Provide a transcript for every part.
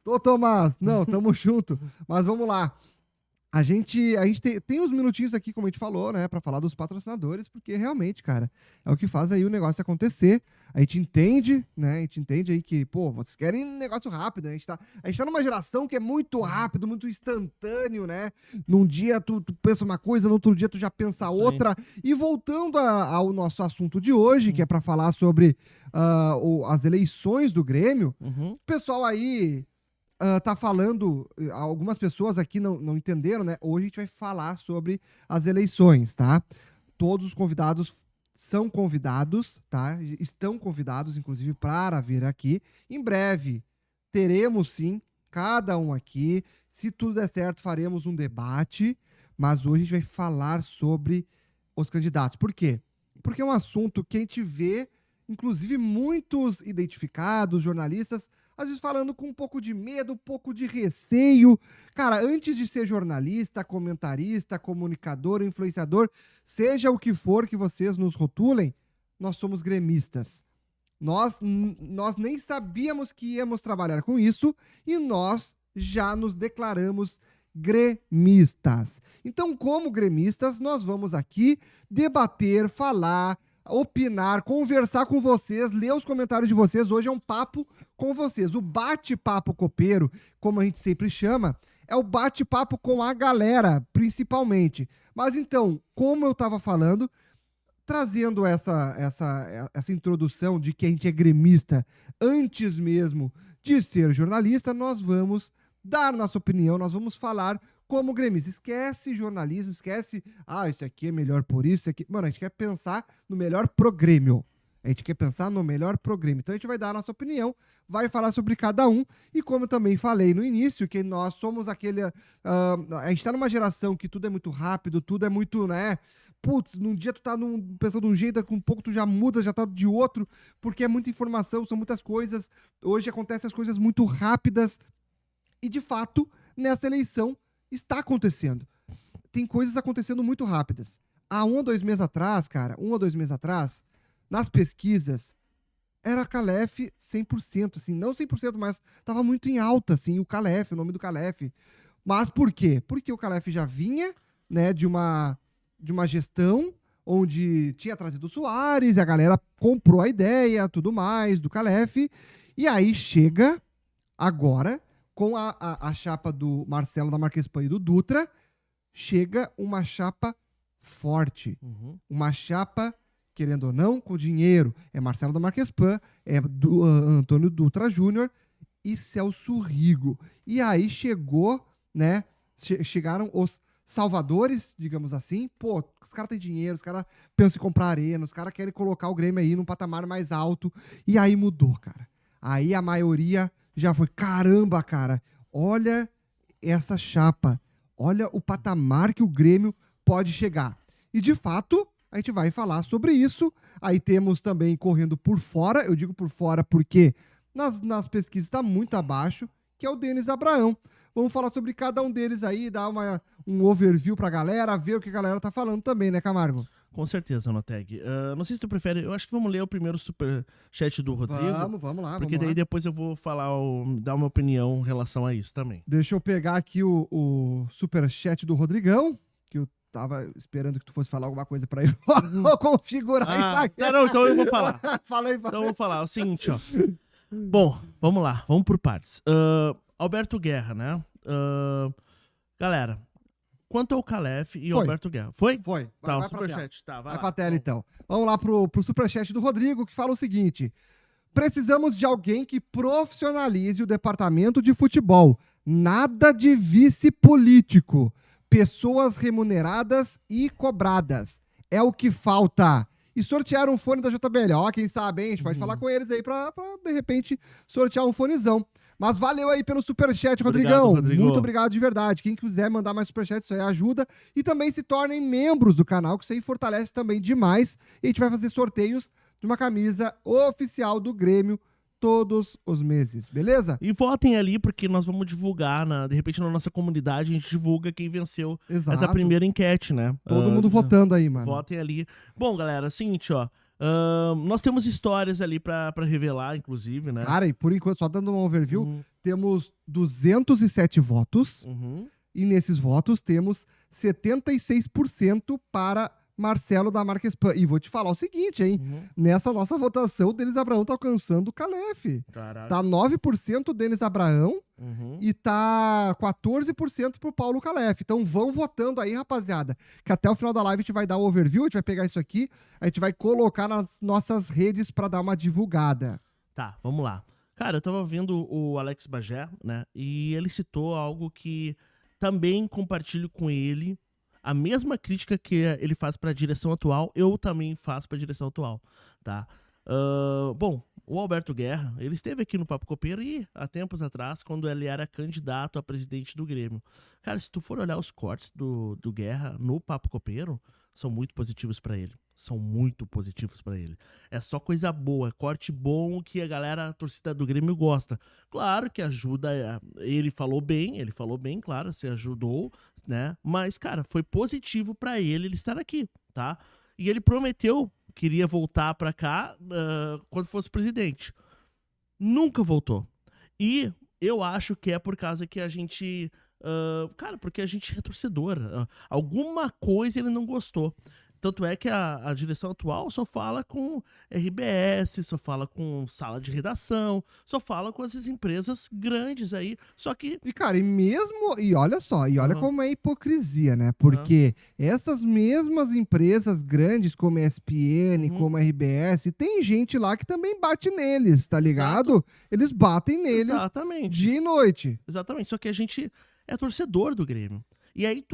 Ô, Tomás, não, tamo junto. Mas vamos lá. A gente tem uns minutinhos aqui, como a gente falou, né, pra falar dos patrocinadores, porque realmente, cara, é o que faz aí o negócio acontecer. A gente entende, né, a gente entende aí que, pô, vocês querem negócio rápido, né? A gente tá numa geração que é muito rápido, muito instantâneo, né? Num dia tu pensa uma coisa, no outro dia tu já pensa Isso aí. outra. E voltando ao nosso assunto de hoje, que é pra falar sobre as eleições do Grêmio, Uhum. o pessoal aí tá falando, algumas pessoas aqui não entenderam, né? Hoje a gente vai falar sobre as eleições, tá? Todos os convidados são convidados, tá? Estão convidados, inclusive, para vir aqui. Em breve, teremos sim, cada um aqui. Se tudo der certo, faremos um debate. Mas hoje a gente vai falar sobre os candidatos. Por quê? Porque é um assunto que a gente vê, inclusive, muitos identificados, jornalistas, às vezes falando com um pouco de medo, um pouco de receio. Cara, antes de ser jornalista, comentarista, comunicador, influenciador, seja o que for que vocês nos rotulem, nós somos gremistas. Nós nem sabíamos que íamos trabalhar com isso e nós já nos declaramos gremistas. Então, como gremistas, nós vamos aqui debater, falar, opinar, conversar com vocês, ler os comentários de vocês. Hoje é um papo com vocês. O bate-papo copeiro, como a gente sempre chama, é o bate-papo com a galera, principalmente. Mas então, como eu estava falando, trazendo essa introdução de que a gente é gremista antes mesmo de ser jornalista, nós vamos dar nossa opinião, nós vamos falar como gremista. Esquece jornalismo, esquece, isso aqui é melhor por isso, aqui. Mano, a gente quer pensar no melhor pro Grêmio. A gente quer pensar no melhor pro Grêmio. Então a gente vai dar a nossa opinião, vai falar sobre cada um, e como eu também falei no início, que nós somos aquele... a gente tá numa geração que tudo é muito rápido, tudo é muito, né... Putz, num dia tu tá pensando de um jeito, com um pouco tu já muda, já tá de outro, porque é muita informação, são muitas coisas. Hoje acontecem as coisas muito rápidas. E, de fato, nessa eleição está acontecendo. Tem coisas acontecendo muito rápidas. Há 1 ou 2 meses atrás, cara, 1 ou 2 meses atrás, nas pesquisas, era Calef 100%, assim, não 100%, mas tava muito em alta, assim, o Calef, o nome do Calef. Mas por quê? Porque o Calef já vinha, né, de uma gestão onde tinha trazido o Soares, e a galera comprou a ideia, tudo mais, do Calef, e aí chega agora, com a chapa do Marcelo da Marquespan e do Dutra, chega uma chapa forte. Uma chapa, querendo ou não, com dinheiro. É Marcelo da Marquespan, é Antônio Dutra Júnior e Celso Rigo. E aí chegou, né? Chegaram os salvadores, digamos assim. Pô, os caras têm dinheiro, os caras pensam em comprar arena, os caras querem colocar o Grêmio aí num patamar mais alto. E aí mudou, cara. Aí a maioria já foi, caramba, cara, olha essa chapa, olha o patamar que o Grêmio pode chegar. E, de fato, a gente vai falar sobre isso. Aí temos também correndo por fora, eu digo por fora porque nas pesquisas está muito abaixo, que é o Denis Abraão. Vamos falar sobre cada um deles aí, dar um overview pra galera, ver o que a galera tá falando também, né, Camargo? Com certeza, Noteg. Não sei se tu prefere, eu acho que vamos ler o primeiro superchat do Rodrigo. Vamos lá. Porque daí depois eu vou falar, dar uma opinião em relação a isso também. Deixa eu pegar aqui o superchat do Rodrigão, que eu tava esperando que tu fosse falar alguma coisa pra ele. Vou configurar isso aqui. Não, então eu vou falar. Fala aí. Então eu vou falar. É o seguinte, ó. Bom, vamos lá. Vamos por partes. Alberto Guerra, né? Galera, quanto ao Calef e Alberto Guerra. Foi? Foi. Tá, vai o superchat. Tá, vai pra tela, então. Vamos lá pro superchat do Rodrigo, que fala o seguinte. Precisamos de alguém que profissionalize o departamento de futebol. Nada de vice político. Pessoas remuneradas e cobradas. É o que falta. E sortear um fone da JBL. Ó, quem sabe, hein? A gente pode falar com eles aí pra, de repente, sortear um fonezão. Mas valeu aí pelo superchat, Rodrigão. Obrigado, Rodrigo. Muito obrigado de verdade. Quem quiser mandar mais superchat, isso aí ajuda. E também se tornem membros do canal, que isso aí fortalece também demais. E a gente vai fazer sorteios de uma camisa oficial do Grêmio todos os meses, beleza? E votem ali, porque nós vamos divulgar, de repente na nossa comunidade, a gente divulga quem venceu essa primeira enquete, né? Todo mundo votando aí, mano. Votem ali. Bom, galera, seguinte, ó. Nós temos histórias ali pra revelar, inclusive, né? Cara, e por enquanto, só dando um overview, temos 207 votos. Uhum. E nesses votos temos 76% para Marcelo da Marquespan. E vou te falar o seguinte, hein? Uhum. Nessa nossa votação, o Denis Abraão tá alcançando o Calef. Caraca. Tá 9% o Denis Abraão Uhum. e tá 14% pro Paulo Calef. Então vão votando aí, rapaziada. Que até o final da live a gente vai dar o overview, a gente vai pegar isso aqui, a gente vai colocar nas nossas redes para dar uma divulgada. Tá, vamos lá. Cara, eu tava vendo o Alex Bagé, né? E ele citou algo que também compartilho com ele. A mesma crítica que ele faz para a direção atual, eu também faço para a direção atual, tá? Bom, o Alberto Guerra, ele esteve aqui no Papo Copeiro e há tempos atrás, quando ele era candidato a presidente do Grêmio. Cara, se tu for olhar os cortes do Guerra no Papo Copeiro, são muito positivos para ele. São muito positivos para ele. É só coisa boa, corte bom que a torcida do Grêmio gosta. Claro que ajuda, ele falou bem, claro, se ajudou, né? Mas, cara, foi positivo para ele estar aqui, tá? E ele prometeu que iria voltar para cá quando fosse presidente. Nunca voltou. E eu acho que é por causa que a gente... cara, porque a gente é torcedor. Alguma coisa ele não gostou. Tanto é que a direção atual só fala com RBS, só fala com sala de redação, só fala com essas empresas grandes aí. Só que... E, cara, e olha só, olha Uhum. como é hipocrisia, né? Porque essas mesmas empresas grandes como a ESPN, Uhum. como a RBS, tem gente lá que também bate neles, tá ligado? Eles batem neles Exatamente. dia e noite. Exatamente. Só que a gente é torcedor do Grêmio. E aí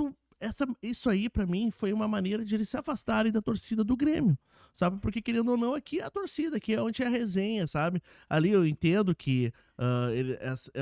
isso aí, pra mim, foi uma maneira de eles se afastarem da torcida do Grêmio, sabe? Porque, querendo ou não, aqui é a torcida, aqui é onde é a resenha, sabe? Ali eu entendo que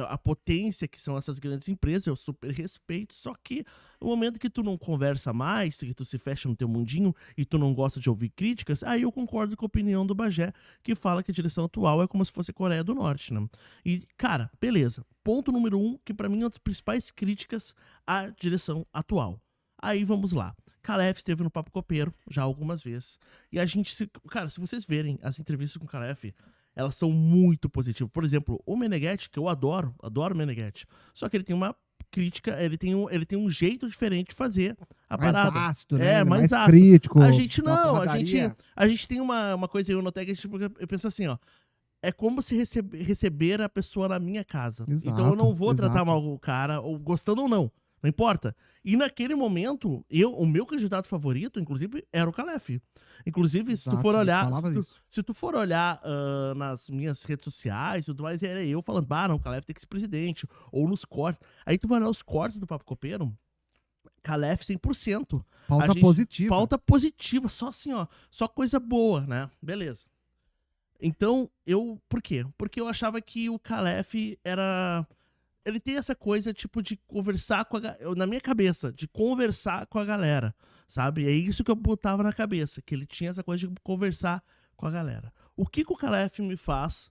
a potência que são essas grandes empresas, eu super respeito, só que no momento que tu não conversa mais, que tu se fecha no teu mundinho e tu não gosta de ouvir críticas, aí eu concordo com a opinião do Bagé, que fala que a direção atual é como se fosse a Coreia do Norte, né? E, cara, beleza. Ponto número 1, que pra mim é uma das principais críticas à direção atual. Aí vamos lá. Calef esteve no Papo Copeiro já algumas vezes. E a gente... Cara, se vocês verem as entrevistas com o Calef, elas são muito positivas. Por exemplo, o Meneghetti, que eu adoro o Meneghetti. Só que ele tem uma crítica, ele tem um jeito diferente de fazer a Mais parada. ácido, né? Mais ácido. crítico. A gente uma não, porradaria. a gente tem uma coisa aí no Noteg, eu penso assim, ó. É como se receber a pessoa na minha casa. Exato, Então eu não vou tratar exato. mal o cara, ou gostando ou não. Não importa. E naquele momento, o meu candidato favorito, inclusive, era o Calef. Inclusive, se tu Exato, for ele olhar. falava disso. Se tu for olhar nas minhas redes sociais e tudo mais, era eu falando, não, o Calef tem que ser presidente. Ou nos cortes. Aí tu vai olhar os cortes do Papo Copeiro. Calef 100%. Positiva. Pauta positiva, só assim, ó. Só coisa boa, né? Beleza. Então, por quê? Porque eu achava que o Calef era... Ele tem essa coisa, tipo, de conversar com na minha cabeça, de conversar com a galera, sabe? É isso que eu botava na cabeça, que ele tinha essa coisa de conversar com a galera. O que o Calef me faz?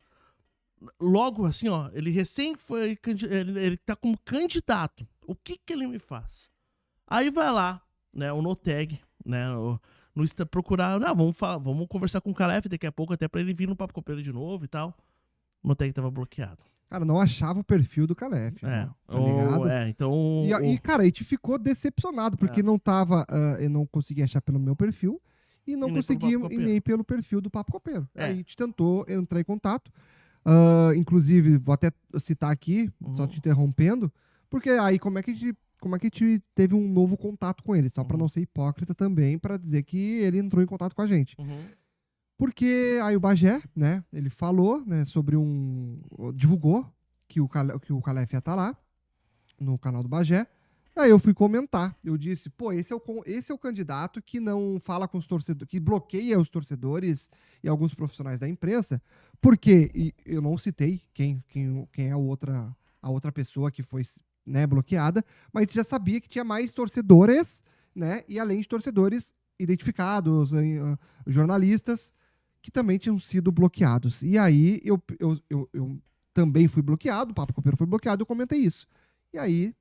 Logo, assim, ó, ele recém foi... Ele tá como candidato. O que ele me faz? Aí vai lá, né, o Noteg, né, no Insta procurar, vamos conversar com o Calef daqui a pouco, até pra ele vir no Papo Copeiro de novo e tal. O Noteg tava bloqueado. Cara, não achava o perfil do Calef. Tá ligado? Então... E, cara, a gente ficou decepcionado, porque não tava. Eu não conseguia achar pelo meu perfil e não conseguia nem pelo perfil do Papo Copeiro. Aí a gente tentou entrar em contato. Inclusive, vou até citar aqui, só te interrompendo, porque aí como é que a gente teve um novo contato com ele? Só pra não ser hipócrita também, pra dizer que ele entrou em contato com a gente. Porque aí o Bagé, né, ele falou, né, divulgou que o Calef ia estar lá, no canal do Bagé. Aí eu fui comentar, eu disse, pô, esse é o candidato que não fala com os torcedores, que bloqueia os torcedores e alguns profissionais da imprensa, porque eu não citei quem é a outra pessoa que foi, né, bloqueada, mas a gente já sabia que tinha mais torcedores, né, e além de torcedores identificados, jornalistas, que também tinham sido bloqueados. E aí eu também fui bloqueado, o Papo Copeiro foi bloqueado, eu comentei isso. E aí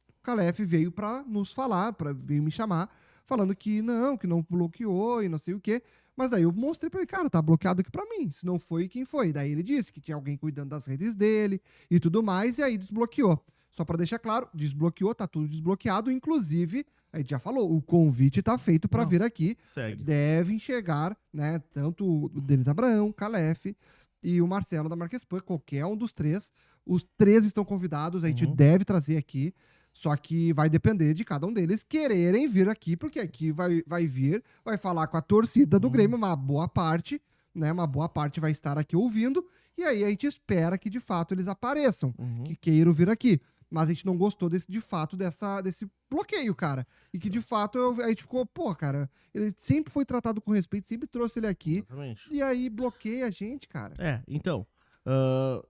o Calef veio para nos falar, veio me chamar, falando que não bloqueou e não sei o quê. Mas daí eu mostrei pra ele, cara, tá bloqueado aqui pra mim. Se não foi, quem foi? Daí ele disse que tinha alguém cuidando das redes dele e tudo mais, e aí desbloqueou. Só pra deixar claro, desbloqueou, tá tudo desbloqueado, inclusive, a gente já falou, o convite tá feito pra Não, vir aqui. segue. Devem chegar, né, tanto o Denis Abraão, Calef e o Marcelo da Marquespan, qualquer um dos três. Os três estão convidados, a gente deve trazer aqui. Só que vai depender de cada um deles quererem vir aqui, porque aqui vai vir, vai falar com a torcida do Grêmio, uma boa parte, né? Uma boa parte vai estar aqui ouvindo, e aí a gente espera que de fato eles apareçam, que queiram vir aqui. Mas a gente não gostou de fato desse bloqueio, cara. E que de fato a gente ficou, pô, cara, ele sempre foi tratado com respeito, sempre trouxe ele aqui. Exatamente. E aí bloqueia a gente, cara. Então.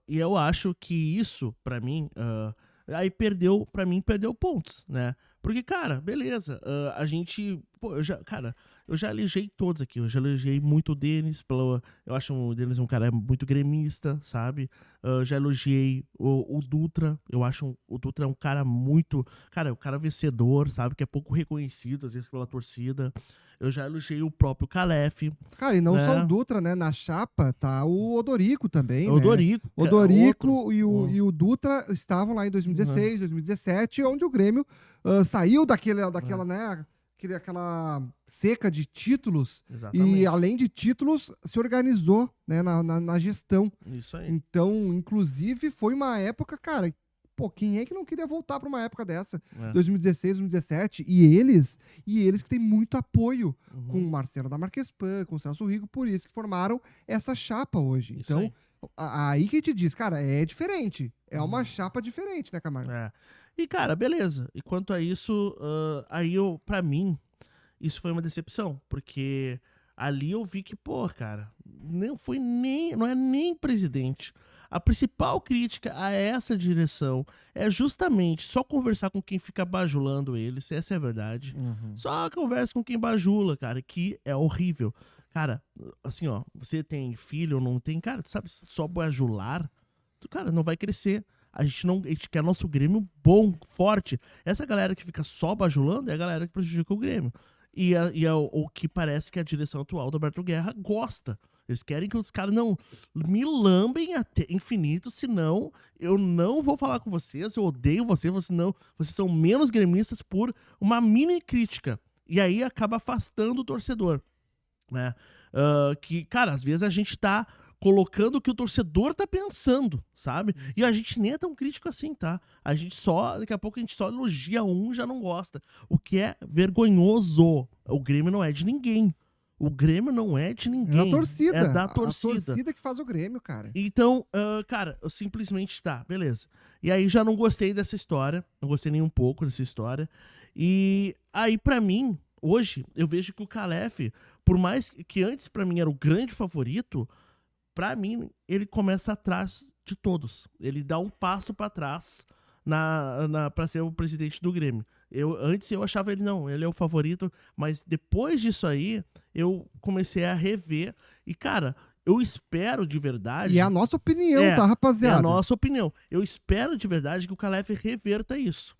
E eu acho que isso, pra mim, aí perdeu pontos, né? Porque, cara, beleza, a gente, pô, eu já elogiei todos aqui, eu já elogiei muito o Denis, eu acho o Denis um cara muito gremista, sabe? Já elogiei o Dutra, eu acho o Dutra é um cara muito, cara, é um cara vencedor, sabe? Que é pouco reconhecido, às vezes, pela torcida. Eu já elogiei o próprio Calef. Cara, e não né? só o Dutra, né? Na chapa tá o Odorico também, O né? Odorico. O Odorico e o Dutra estavam lá em 2016, 2017, onde o Grêmio saiu daquela, né? Aquela seca de títulos. Exatamente. E além de títulos, se organizou, né? Na gestão. Isso aí. Então, inclusive, foi uma época, cara. Pô, quem é que não queria voltar para uma época dessa? 2016, 2017. E eles que têm muito apoio com o Marcelo da Marquespan, com o Celso Rigo, por isso que formaram essa chapa hoje. Isso então, aí que a gente diz, cara, é diferente. É uma chapa diferente, né, Camargo? E, cara, beleza. E quanto a isso, pra mim, isso foi uma decepção. Porque ali eu vi que, pô, cara, não é nem presidente. A principal crítica a essa direção é justamente só conversar com quem fica bajulando eles, essa é a verdade. Só conversa com quem bajula, cara, que é horrível. Cara, assim, ó, você tem filho ou não tem, cara, sabe, só bajular, cara, não vai crescer. A gente quer nosso Grêmio bom, forte. Essa galera que fica só bajulando é a galera que prejudica o Grêmio. E é o que parece que a direção atual do Alberto Guerra gosta. Eles querem que os caras não me lambem até infinito, senão eu não vou falar com vocês, eu odeio vocês são menos gremistas por uma mini crítica. E aí acaba afastando o torcedor, né? Que, cara, às vezes a gente tá colocando o que o torcedor tá pensando, sabe? E a gente nem é tão crítico assim, tá? Daqui a pouco a gente só elogia um e já não gosta. O que é vergonhoso. O Grêmio não é de ninguém. O Grêmio não é de ninguém. É da torcida. É da torcida. A torcida que faz o Grêmio, cara. Então, cara, eu simplesmente beleza. E aí já não gostei dessa história. Não gostei nem um pouco dessa história. E aí, pra mim, hoje, eu vejo que o Calef, por mais que antes pra mim era o grande favorito, pra mim, ele começa atrás de todos. Ele dá um passo pra trás pra ser o presidente do Grêmio. Antes eu achava ele é o favorito, mas depois disso aí, eu comecei a rever. E, cara, eu espero de verdade... E é a nossa opinião, tá, rapaziada? É a nossa opinião. Eu espero de verdade que o Calef reverta isso.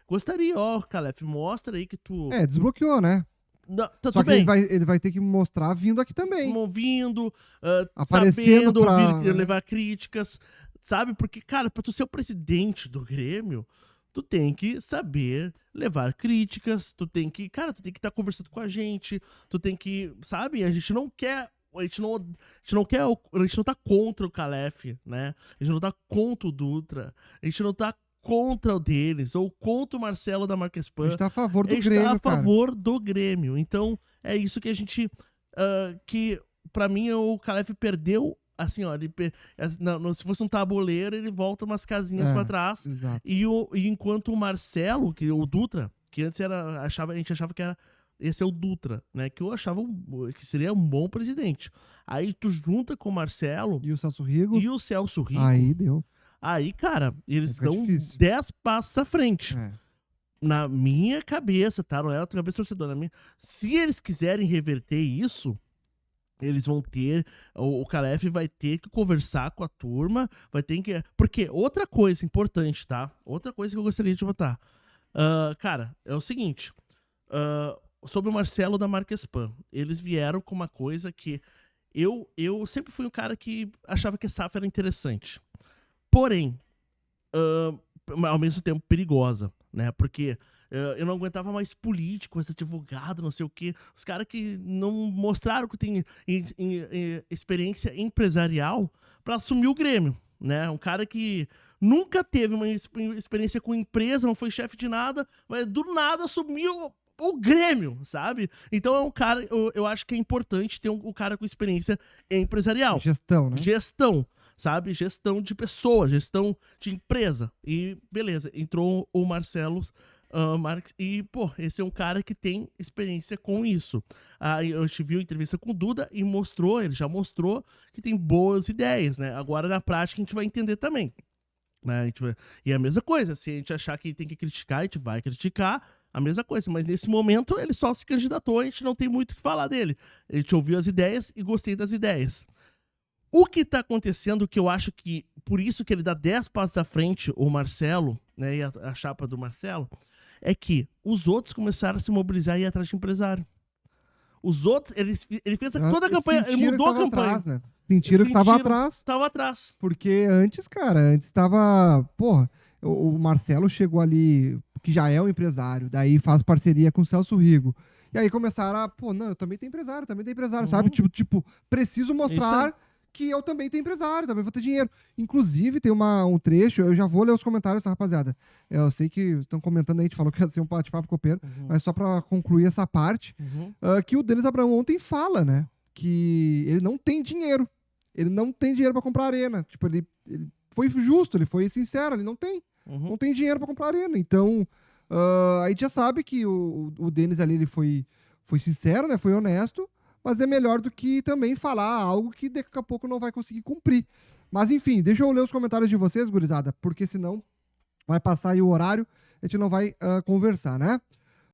Gostaria, Calef, mostra aí que tu... Desbloqueou, né? Só que ele vai ter que mostrar vindo aqui também. Vindo, aparecendo sabendo levar críticas, sabe? Porque, cara, pra tu ser o presidente do Grêmio, tu tem que saber levar críticas, tu tem que estar conversando com a gente, tu tem que, sabe? A gente não tá contra o Calef, né? A gente não tá contra o Dutra, a gente não tá contra o deles, ou contra o Marcelo da Marquespan. A gente tá a favor do Grêmio, cara. A gente tá a favor do Grêmio. Então, é isso que a gente... que, pra mim, o Calef perdeu, assim, ó, se fosse um tabuleiro, ele volta umas casinhas pra trás. Exato. E enquanto o Marcelo, o Dutra, que antes a gente achava que ia ser o Dutra, né? Que eu achava que seria um bom presidente. Aí tu junta com o Marcelo... E o Celso Rigo. Aí deu. Aí, cara, eles dão difícil. 10 passos à frente. Na minha cabeça, tá? Não é a tua cabeça torcedor, na minha. Se eles quiserem reverter isso, eles vão ter... O Calef vai ter que conversar com a turma, vai ter que... Porque outra coisa importante, tá? Outra coisa que eu gostaria de botar. Cara, é o seguinte. sobre o Marcelo da Marquespan. Eles vieram com uma coisa que eu sempre fui um cara que achava que a SAF era interessante. Porém, ao mesmo tempo perigosa, né? Porque eu não aguentava mais político, advogado, não sei o quê. Os caras que não mostraram que tem experiência empresarial para assumir o Grêmio, né? Um cara que nunca teve uma experiência com empresa, não foi chefe de nada, mas do nada assumiu o Grêmio, sabe? Então é um cara, eu acho que é importante ter um cara com experiência empresarial. Gestão, né? Gestão, sabe? Gestão de pessoas, gestão de empresa. E beleza, entrou o Marcelo Marques e, pô, esse é um cara que tem experiência com isso. Eu tive uma entrevista com o Duda e ele já mostrou que tem boas ideias, né? Agora na prática a gente vai entender também. Né? E é a mesma coisa, se a gente achar que tem que criticar, a gente vai criticar, a mesma coisa, mas nesse momento ele só se candidatou, a gente não tem muito o que falar dele. A gente ouviu as ideias e gostei das ideias. O que tá acontecendo, que eu acho que, por isso que ele dá 10 passos à frente, o Marcelo, né, e a chapa do Marcelo, é que os outros começaram a se mobilizar e ir atrás de empresário. Os outros, ele fez toda a campanha, ele mudou a campanha. Atrás, né? Sentiram que tava atrás. Tava atrás. Porque antes, cara, tava... Porra, o Marcelo chegou ali, que já é um empresário, daí faz parceria com o Celso Rigo. E aí começaram a... Pô, não, eu também tenho empresário, sabe? Tipo, preciso mostrar que eu também tenho empresário, também vou ter dinheiro. Inclusive, tem um trecho, eu já vou ler os comentários, rapaziada. Eu sei que estão comentando aí, a gente falou que ia ser um bate-papo copeiro, mas só pra concluir essa parte, que o Denis Abraão ontem fala, né? Que ele não tem dinheiro. Ele não tem dinheiro pra comprar arena. Tipo, ele foi justo, ele foi sincero, ele não tem. Não tem dinheiro pra comprar arena. Então, a gente já sabe que o Denis ali, ele foi sincero, né? Foi honesto, mas é melhor do que também falar algo que daqui a pouco não vai conseguir cumprir. Mas enfim, deixa eu ler os comentários de vocês, gurizada, porque senão vai passar aí o horário, a gente não vai conversar, né?